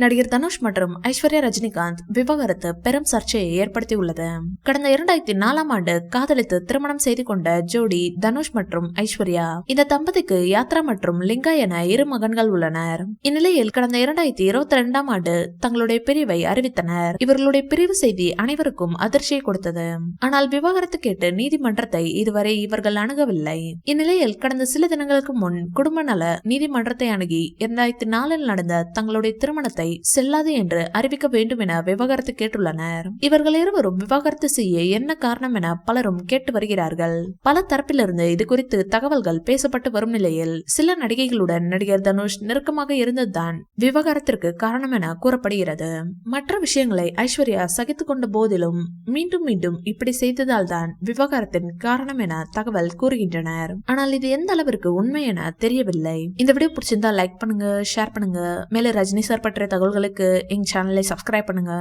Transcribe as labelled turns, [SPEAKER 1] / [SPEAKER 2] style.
[SPEAKER 1] நடிகர் தனுஷ் மற்றும் ஐஸ்வர்யா ரஜினிகாந்த் விவாகரத்து பெரும் சர்ச்சையை ஏற்படுத்தியுள்ளது. கடந்த 2004ஆம் ஆண்டு காதலித்து திருமணம் செய்து கொண்ட ஜோடி தனுஷ் மற்றும் ஐஸ்வர்யா. இந்த தம்பதிக்கு யாத்ரா மற்றும் லிங்கா என 2 மகன்கள் உள்ளனர். இந்நிலையில் கடந்த 2022ஆம் ஆண்டு தங்களுடைய பிரிவை அறிவித்தனர். இவர்களுடைய பிரிவு செய்தி அனைவருக்கும் அதிர்ச்சியை கொடுத்தது. ஆனால் விவாகரத்து கேட்டு நீதிமன்றத்தை இதுவரை இவர்கள் அணுகவில்லை. இந்நிலையில் கடந்த சில தினங்களுக்கு முன் குடும்ப நல நீதிமன்றத்தை அணுகி 2004இல் நடந்த தங்களுடைய திருமணத்தை செல்லாது என்று அறிவிக்க வேண்டும் என விவாகரத்து கேட்டுள்ளனர். இவர்கள் இருவரும் விவாகரத்து செய்ய என்ன காரணம் என பலரும் கேட்டு வருகிறார்கள். பல தரப்பிலிருந்து இது குறித்து தகவல்கள் பேசப்பட்டு வரும் நிலையில் சில நடிகைகளுடன் நடிகர் தனுஷ் நெருக்கமாக இருந்ததுதான் விவாகரத்திற்கு காரணம் என கூறப்படுகிறது. மற்ற விஷயங்களை ஐஸ்வர்யா சகித்துக் கொண்ட போதிலும் மீண்டும் மீண்டும் இப்படி செய்ததால் தான் விவாகரத்தின் காரணம் என தகவல் கூறுகின்றனர். ஆனால் இது எந்த அளவிற்கு உண்மை என தெரியவில்லை. இந்த வீடியோ பிடிச்சிருந்தா லைக் பண்ணுங்க, ஷேர் பண்ணுங்க. மேலே ரஜினி சார் பற்றிய தகவல்களுக்கு எங்க சேனலை சப்ஸ்கிரைப் பண்ணுங்க.